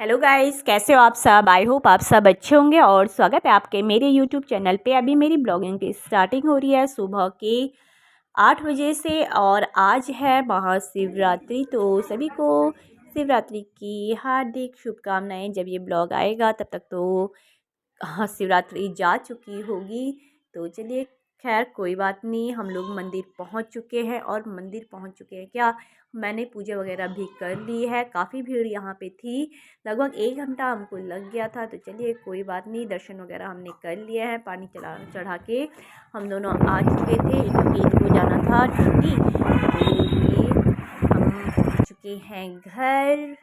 Hello guys, कैसे हो आप सब। आई होप आप सब अच्छे होंगे और स्वागत है आपके मेरे यूट्यूब चैनल पे। अभी मेरी ब्लॉगिंग की स्टार्टिंग हो रही है सुबह के 8 बजे से और आज है महाशिवरात्रि। तो सभी को शिवरात्रि की हार्दिक शुभकामनाएं। जब ये ब्लॉग आएगा तब तक तो हाँ शिवरात्रि जा चुकी होगी। तो चलिए, खैर कोई बात नहीं, हम लोग मंदिर पहुंच चुके हैं। और मंदिर पहुंच चुके हैं क्या, मैंने पूजा वगैरह भी कर ली है। काफ़ी भीड़ यहाँ पे थी, लगभग 1 घंटा हमको लग गया था। तो चलिए कोई बात नहीं, दर्शन वगैरह हमने कर लिए हैं। पानी चढ़ा के हम दोनों आ चुके थे। इनको जाना था ड्यूटी, तो ये हम पहुँच चुके हैं घर।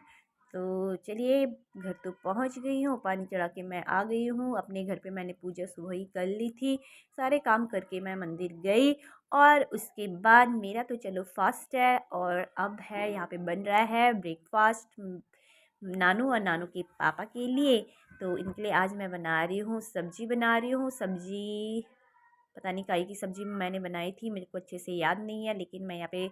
तो चलिए, घर तो पहुंच गई हूँ, पानी चढ़ा के मैं आ गई हूँ अपने घर पे। मैंने पूजा सुबह ही कर ली थी, सारे काम करके मैं मंदिर गई। और उसके बाद मेरा तो चलो फास्ट है और अब है यहाँ पे बन रहा है ब्रेकफास्ट नानू और नानू के पापा के लिए। तो इनके लिए आज मैं बना रही हूँ, सब्जी बना रही हूँ। सब्जी पता नहीं काहे की सब्जी मैंने बनाई थी, मेरे को अच्छे से याद नहीं है। लेकिन मैं यहाँ पे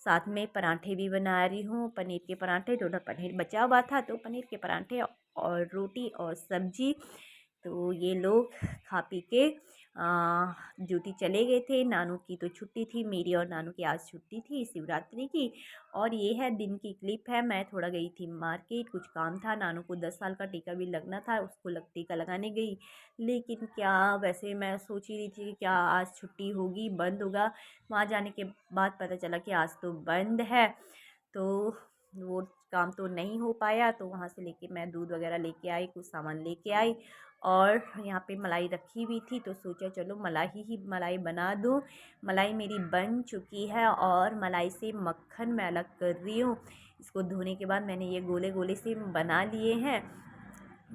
साथ में पराठे भी बना रही हूँ, पनीर के पराठे। थोड़ा पनीर बचा हुआ था तो पनीर के पराठे और रोटी और सब्जी। तो ये लोग खा पी के ड्यूटी चले गए थे। नानू की तो छुट्टी थी, मेरी और नानू की आज छुट्टी थी शिवरात्रि की। और ये है दिन की क्लिप है। मैं थोड़ा गई थी मार्केट, कुछ काम था। नानू को 10 साल का टीका भी लगना था, उसको टीका लगाने गई। लेकिन क्या, वैसे मैं सोच ही रही थी कि क्या आज छुट्टी होगी, बंद होगा। वहाँ जाने के बाद पता चला कि आज तो बंद है। तो वो काम तो नहीं हो पाया। तो वहाँ से लेके मैं दूध वगैरह लेके आई, कुछ सामान लेके आई। और यहाँ पे मलाई रखी हुई थी तो सोचा चलो मलाई बना दूँ। मलाई मेरी बन चुकी है और मलाई से मक्खन मैं अलग कर रही हूँ। इसको धोने के बाद मैंने ये गोले गोले से बना लिए हैं।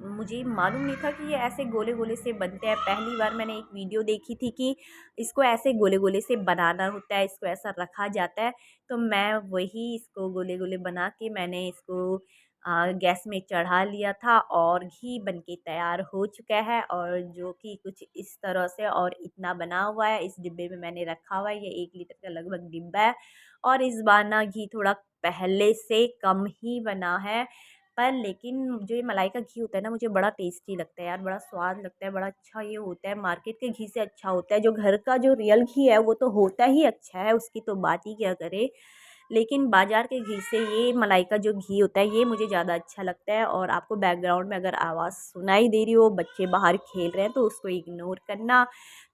मुझे मालूम नहीं था कि ये ऐसे गोले गोले से बनते हैं। पहली बार मैंने एक वीडियो देखी थी कि इसको ऐसे गोले गोले से बनाना होता है, इसको ऐसा रखा जाता है। तो मैं वही इसको गोले गोले बना के मैंने इसको गैस में चढ़ा लिया था और घी बनके तैयार हो चुका है। और जो कि कुछ इस तरह से और इतना बना हुआ है, इस डिब्बे में मैंने रखा हुआ है। ये 1 लीटर का लगभग डिब्बा है। और इस बार ना घी थोड़ा पहले से कम ही बना है। पर लेकिन जो ये मलाई का घी होता है ना, मुझे बड़ा टेस्टी लगता है यार, बड़ा स्वाद लगता है, बड़ा अच्छा ये होता है। मार्केट के घी से अच्छा होता है। जो घर का जो रियल घी है वो तो होता ही अच्छा है, उसकी तो बात ही क्या करे। लेकिन बाज़ार के घी से ये मलाई का जो घी होता है ये मुझे ज़्यादा अच्छा लगता है। और आपको बैकग्राउंड में अगर आवाज़ सुनाई दे रही हो, बच्चे बाहर खेल रहे हैं, तो उसको इग्नोर करना।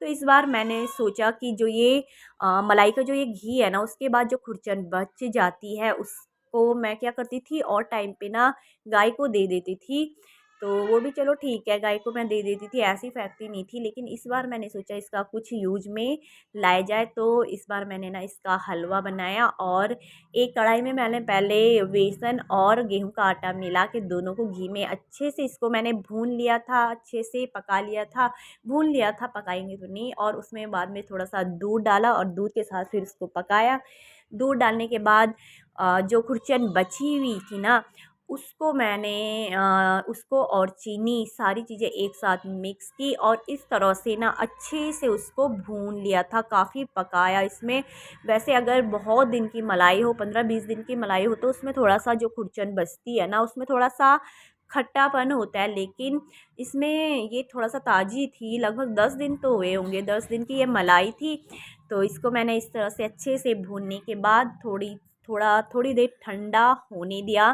तो इस बार मैंने सोचा कि जो ये मलाई का जो ये घी है ना, उसके बाद जो खुरचन बच जाती है उसको मैं क्या करती थी और टाइम पे ना गाय को दे देती थी। तो वो भी चलो ठीक है, गाय को मैं दे देती थी, ऐसी फेंकती नहीं थी। लेकिन इस बार मैंने सोचा इसका कुछ यूज में लाया जाए। तो इस बार मैंने ना इसका हलवा बनाया। और एक कढ़ाई में मैंने पहले बेसन और गेहूं का आटा मिला के दोनों को घी में अच्छे से इसको मैंने भून लिया था, अच्छे से पका लिया था। भून लिया था, पकाएंगे तो नहीं। और उसमें बाद में थोड़ा सा दूध डाला और दूध के साथ फिर उसको पकाया। दूध डालने के बाद जो खुरचन बची हुई थी ना, उसको मैंने उसको और चीनी सारी चीज़ें एक साथ मिक्स की और इस तरह से ना अच्छे से उसको भून लिया था, काफ़ी पकाया इसमें। वैसे अगर बहुत दिन की मलाई हो, 15-20 दिन की मलाई हो, तो उसमें थोड़ा सा जो खुरचन बचती है ना, उसमें थोड़ा सा खट्टापन होता है। लेकिन इसमें ये थोड़ा सा ताज़ी थी, लगभग 10 दिन तो हुए होंगे, 10 दिन की ये मलाई थी। तो इसको मैंने इस तरह से अच्छे से भूनने के बाद थोड़ी देर ठंडा होने दिया।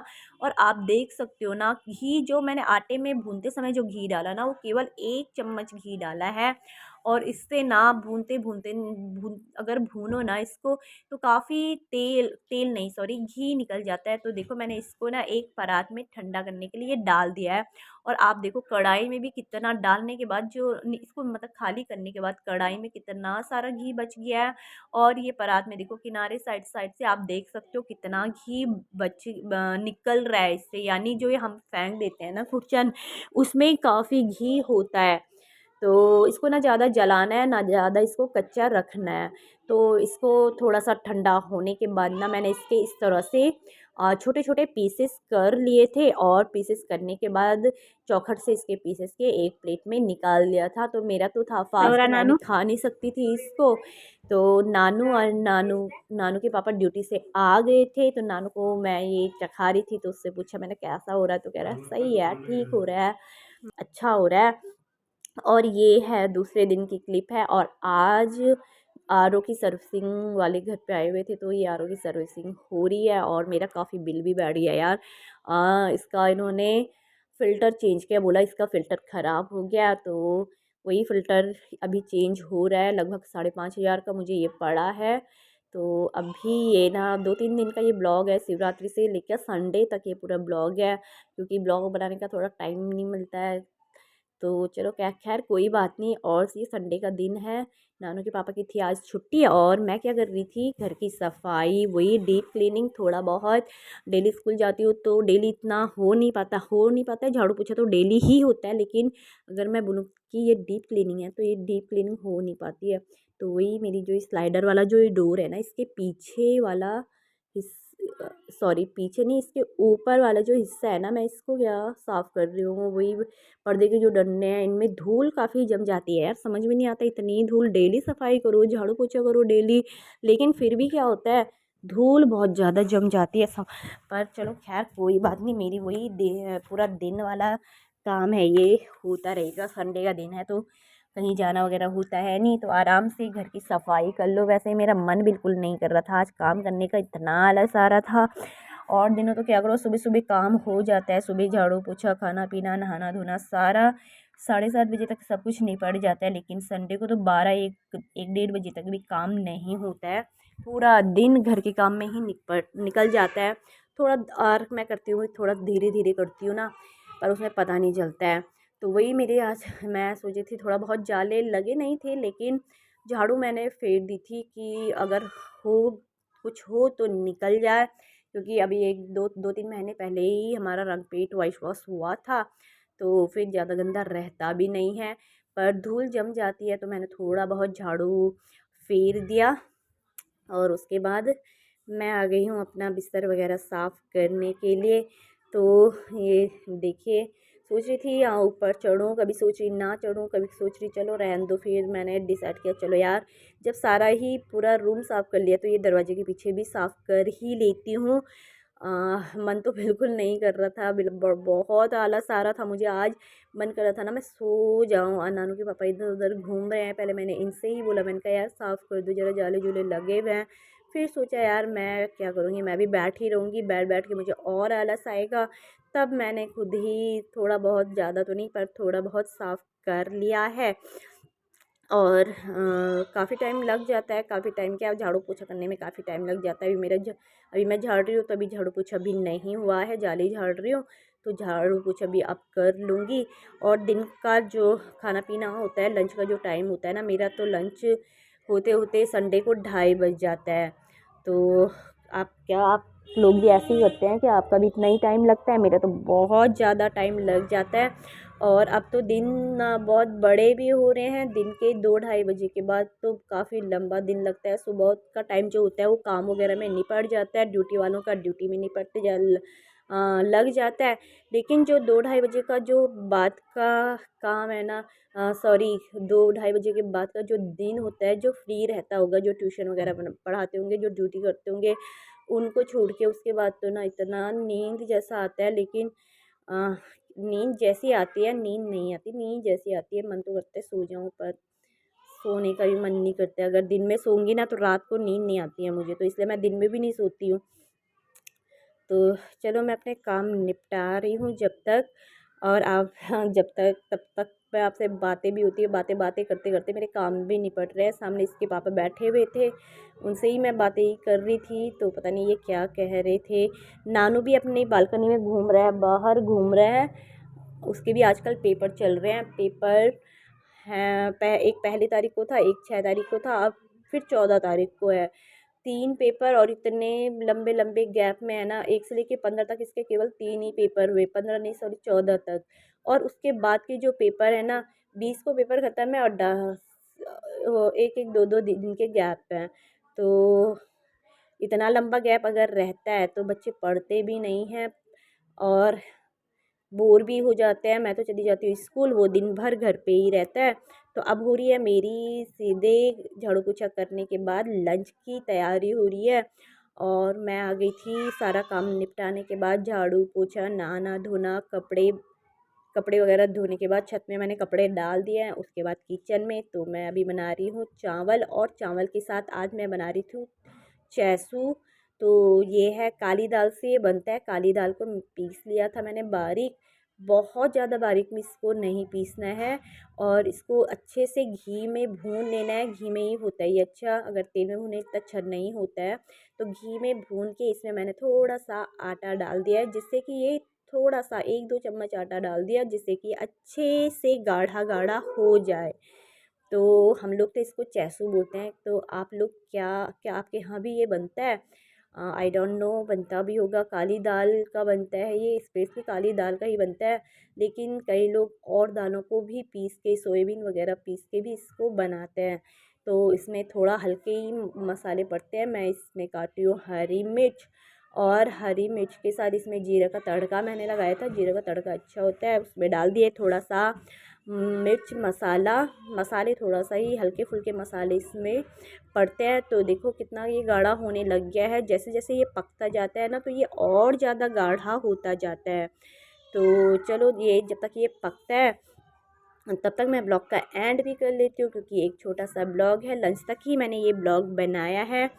और आप देख सकते हो ना, घी जो मैंने आटे में भूनते समय जो घी डाला ना, वो केवल 1 चम्मच घी डाला है। और इससे ना भूनते भूनते अगर भूनो ना इसको, तो काफ़ी तेल तेल नहीं, सॉरी, घी निकल जाता है। तो देखो मैंने इसको ना एक परात में ठंडा करने के लिए डाल दिया है। और आप देखो कढ़ाई में भी कितना डालने के बाद जो इसको मतलब खाली करने के बाद कढ़ाई में कितना सारा घी बच गया है। और ये परात में देखो किनारे साइड साइड से आप देख सकते हो कितना घी निकल रहा है इससे। यानी जो ये हम फेंक देते हैं ना खुरचन, उसमें काफ़ी घी होता है। तो इसको ना ज़्यादा जलाना है ना ज़्यादा इसको कच्चा रखना है। तो इसको थोड़ा सा ठंडा होने के बाद ना मैंने इसके इस तरह से छोटे छोटे पीसेस कर लिए थे और पीसेस करने के बाद चौखट से इसके पीसेस के एक प्लेट में निकाल लिया था। तो मेरा तो था फास्ट, नवरा तो मैं अभी नानू। खा नहीं सकती थी इसको। तो नानू और नानू नानू के पापा ड्यूटी से आ गए थे, तो नानू को मैं ये चखा रही थी, तो उससे पूछा मैंने कैसा हो रहा है, तो कह रहा है सही है, ठीक हो रहा है, अच्छा हो रहा है। और ये है दूसरे दिन की क्लिप है। और आज आरओ की सर्विसिंग वाले घर पे आए हुए थे, तो ये आरओ की सर्विसिंग हो रही है और मेरा काफ़ी बिल भी बढ़ गया यार। इसका इन्होंने फ़िल्टर चेंज किया, बोला इसका फ़िल्टर ख़राब हो गया, तो वही फ़िल्टर अभी चेंज हो रहा है। लगभग 5,500 का मुझे ये पड़ा है। तो अभी ये ना 2-3 दिन का ये ब्लॉग है, शिवरात्रि से लेकर संडे तक ये पूरा ब्लॉग है, क्योंकि ब्लॉग बनाने का थोड़ा टाइम नहीं मिलता है। तो चलो क्या, खैर कोई बात नहीं। और ये संडे का दिन है, नानू के पापा की थी आज छुट्टी, और मैं क्या कर रही थी, घर की सफाई, वही डीप क्लीनिंग थोड़ा बहुत। डेली स्कूल जाती हूँ तो डेली इतना हो नहीं पाता है, झाड़ू पोछा तो डेली ही होता है, लेकिन अगर मैं बोलूँ कि ये डीप क्लीनिंग है तो ये डीप क्लीनिंग हो नहीं पाती है। तो वही मेरी जो स्लाइडर वाला जो ये डोर है ना, इसके पीछे वाला सॉरी पीछे नहीं, इसके ऊपर वाला जो हिस्सा है ना, मैं इसको क्या साफ़ कर रही हूँ। वही पर्दे के जो डंडे हैं, इनमें धूल काफ़ी जम जाती है यार, समझ में नहीं आता, इतनी धूल, डेली सफाई करो, झाड़ू पोछा करो डेली, लेकिन फिर भी क्या होता है, धूल बहुत ज़्यादा जम जाती है सब। पर चलो खैर कोई बात नहीं, मेरी वही पूरा दिन वाला काम है, ये होता रहेगा। संडे का दिन है तो कहीं जाना वगैरह होता है नहीं, तो आराम से घर की सफाई कर लो। वैसे मेरा मन बिल्कुल नहीं कर रहा था आज काम करने का, इतना आलस आ रहा था। और दिनों तो क्या करो, सुबह सुबह काम हो जाता है, सुबह झाड़ू पोछा, खाना पीना, नहाना धोना सारा 7:30 बजे तक सब कुछ निपट जाता है। लेकिन संडे को तो 1 1 1 1:30 बजे तक भी काम नहीं होता है, पूरा दिन घर के काम में ही निकल जाता है। थोड़ा और मैं करती हूँ, थोड़ा धीरे धीरे करती हूँ ना, पर उसमें पता नहीं चलता है। तो वही मेरे आज मैं सोची थी, थोड़ा बहुत जाले लगे नहीं थे, लेकिन झाड़ू मैंने फेर दी थी कि अगर हो कुछ हो तो निकल जाए, क्योंकि अभी 1 2 2 3 महीने पहले ही हमारा रंग पेंट वाइट वॉश हुआ था, तो फिर ज़्यादा गंदा रहता भी नहीं है। पर धूल जम जाती है, तो मैंने थोड़ा बहुत झाड़ू फेर दिया। और उसके बाद मैं आ गई हूँ अपना बिस्तर वगैरह साफ़ करने के लिए। तो ये देखिए, सोच रही थी यहाँ ऊपर चढ़ूँ, कभी सोच रही ना चढ़ूँ, कभी सोच रही चलो रहने दो। फिर मैंने डिसाइड किया चलो यार, जब सारा ही पूरा रूम साफ़ कर लिया तो ये दरवाजे के पीछे भी साफ़ कर ही लेती हूँ। मन तो बिल्कुल नहीं कर रहा था, बहुत आलस आ रहा था मुझे आज। मन कर रहा था ना मैं सो जाऊँ। और नानू के पापा इधर उधर घूम रहे हैं, पहले मैंने इनसे ही बोला, मैंने कहा यार साफ़ कर दो ज़रा, जाले जूले लगे हुए हैं। फिर सोचा यार मैं क्या करूँगी, मैं भी बैठ ही रहूँगी, बैठ बैठ के मुझे और आलस आएगा। तब मैंने खुद ही थोड़ा बहुत, ज़्यादा तो नहीं पर थोड़ा बहुत साफ़ कर लिया है। और काफ़ी टाइम लग जाता है, काफ़ी टाइम क्या, झाड़ू पोछा करने में काफ़ी टाइम लग जाता है। अभी मैं झाड़ रही हूँ, तो अभी झाड़ू पोछा भी नहीं हुआ है, जाले ही झाड़ रही हूँ, तो झाड़ू पोछा भी अब कर लूँगी। और दिन का जो खाना पीना होता है, लंच का जो टाइम होता है ना मेरा, तो लंच होते होते संडे को 2:30 बज जाता है। तो आप लोग भी ऐसे ही करते हैं कि आपका भी इतना ही टाइम लगता है? मेरा तो बहुत ज़्यादा टाइम लग जाता है। और अब तो दिन बहुत बड़े भी हो रहे हैं, दिन के 2 2:30 बजे के बाद तो काफ़ी लंबा दिन लगता है। सुबह का टाइम जो होता है वो काम वगैरह में निपट जाता है, ड्यूटी वालों का ड्यूटी में लग जाता है। लेकिन जो 2 2:30 बजे का जो बाद का काम है ना, सॉरी 2 2:30 बजे के बाद का जो दिन होता है, जो फ्री रहता होगा, जो ट्यूशन वगैरह पढ़ाते होंगे, जो ड्यूटी करते होंगे, उनको छोड़ के उसके बाद तो ना इतना नींद जैसा आता है। लेकिन अ, नींद जैसी आती है, नींद नहीं आती, नींद जैसी आती है, मन तो करता है सो जाऊँ, पर सोने का भी मन नहीं करता है। अगर दिन में सोऊंगी ना तो रात को नींद नहीं आती है मुझे, तो इसलिए मैं दिन में भी नहीं सोती हूँ। तो चलो मैं अपने काम निपटा रही हूँ जब तक, और आप जब तक तब तक मैं आपसे बातें भी होती है, बातें बातें करते करते मेरे काम भी निपट रहे हैं। सामने इसके पापा बैठे हुए थे, उनसे ही मैं बातें ही कर रही थी, तो पता नहीं ये क्या कह रहे थे। नानू भी अपनी बालकनी में घूम रहा है, बाहर घूम रहा है, उसके भी आजकल पेपर चल रहे हैं। पेपर हैं, एक 1 तारीख को था, एक 6 तारीख को था, अब फिर 14 तारीख को है। 3 पेपर और इतने लंबे लंबे गैप में है ना, 1 से लेके 15 तक इसके केवल 3 ही पेपर हुए, 15 नहीं सॉरी 14 तक। और उसके बाद के जो पेपर है ना, 20 को पेपर ख़त्म है और एक एक दो दो दिन के गैप हैं। तो इतना लंबा गैप अगर रहता है तो बच्चे पढ़ते भी नहीं हैं और बोर भी हो जाते हैं। मैं तो चली जाती हूँ स्कूल, वो दिन भर घर पे ही रहता है। तो अब हो रही है मेरी सीधे झाड़ू पोछा करने के बाद लंच की तैयारी हो रही है। और मैं आ गई थी सारा काम निपटाने के बाद, झाड़ू पोछा नहाना धोना कपड़े कपड़े वगैरह धोने के बाद छत में मैंने कपड़े डाल दिए हैं। उसके बाद किचन में तो मैं अभी बना रही हूँ चावल, और चावल के साथ आज मैं बना रही थी चैसू। तो ये है काली दाल से ये बनता है। काली दाल को पीस लिया था मैंने बारीक, बहुत ज़्यादा बारीक में इसको नहीं पीसना है। और इसको अच्छे से घी में भून लेना है, घी में ही होता है ये अच्छा, अगर तेल में भुने इतना अच्छा नहीं होता है। तो घी में भून के इसमें मैंने थोड़ा सा आटा डाल दिया है, जिससे कि ये थोड़ा सा 1-2 चम्मच आटा डाल दिया, जिससे कि अच्छे से गाढ़ा गाढ़ा हो जाए। तो हम लोग तो इसको चैसू बोलते हैं। तो आप लोग क्या क्या आपके यहाँ भी ये बनता है? आई डोंट नो, बनता भी होगा। काली दाल का बनता है ये, स्पेशली काली दाल का ही बनता है। लेकिन कई लोग और दालों को भी पीस के, सोयाबीन वगैरह पीस के भी इसको बनाते हैं। तो इसमें थोड़ा हल्के ही मसाले पड़ते हैं। मैं इसमें काटी हूँ हरी मिर्च, और हरी मिर्च के साथ इसमें जीरे का तड़का मैंने लगाया था। जीरे का तड़का अच्छा होता है, उसमें डाल दिए थोड़ा सा मिर्च मसाला, मसाले थोड़ा सा ही हल्के फुल्के मसाले इसमें पड़ते हैं। तो देखो कितना ये गाढ़ा होने लग गया है। जैसे जैसे ये पकता जाता है ना, तो ये और ज़्यादा गाढ़ा होता जाता है। तो चलो ये जब तक ये पकता है तब तक मैं ब्लॉग का एंड भी कर लेती हूँ, क्योंकि एक छोटा सा ब्लॉग है, लंच तक ही मैंने ये ब्लॉग बनाया है।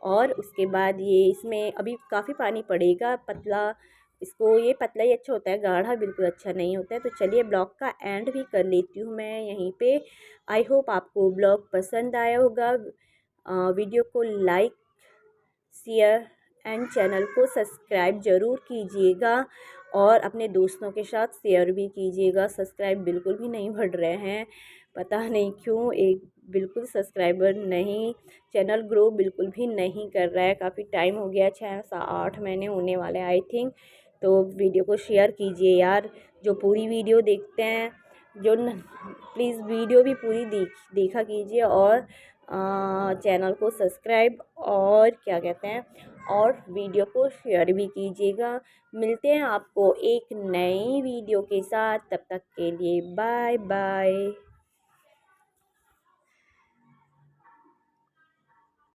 और उसके बाद ये इसमें अभी काफ़ी पानी पड़ेगा, पतला, इसको ये पतला ही अच्छा होता है, गाढ़ा बिल्कुल अच्छा नहीं होता है। तो चलिए ब्लॉग का एंड भी कर लेती हूँ मैं यहीं पे। आई होप आपको ब्लॉग पसंद आया होगा। वीडियो को लाइक शेयर एंड चैनल को सब्सक्राइब ज़रूर कीजिएगा, और अपने दोस्तों के साथ शेयर भी कीजिएगा। सब्सक्राइब बिल्कुल भी नहीं बढ़ रहे हैं, पता नहीं क्यों, एक बिल्कुल सब्सक्राइबर नहीं, चैनल ग्रो बिल्कुल भी नहीं कर रहा है। काफ़ी टाइम हो गया, 6-8 महीने होने वाले आई थिंक। तो वीडियो को शेयर कीजिए यार, जो पूरी वीडियो देखते हैं, जो प्लीज़ वीडियो भी पूरी देखा कीजिए, और चैनल को सब्सक्राइब और क्या कहते हैं, और वीडियो को शेयर भी कीजिएगा। मिलते हैं आपको एक नई वीडियो के साथ, तब तक के लिए बाय बाय।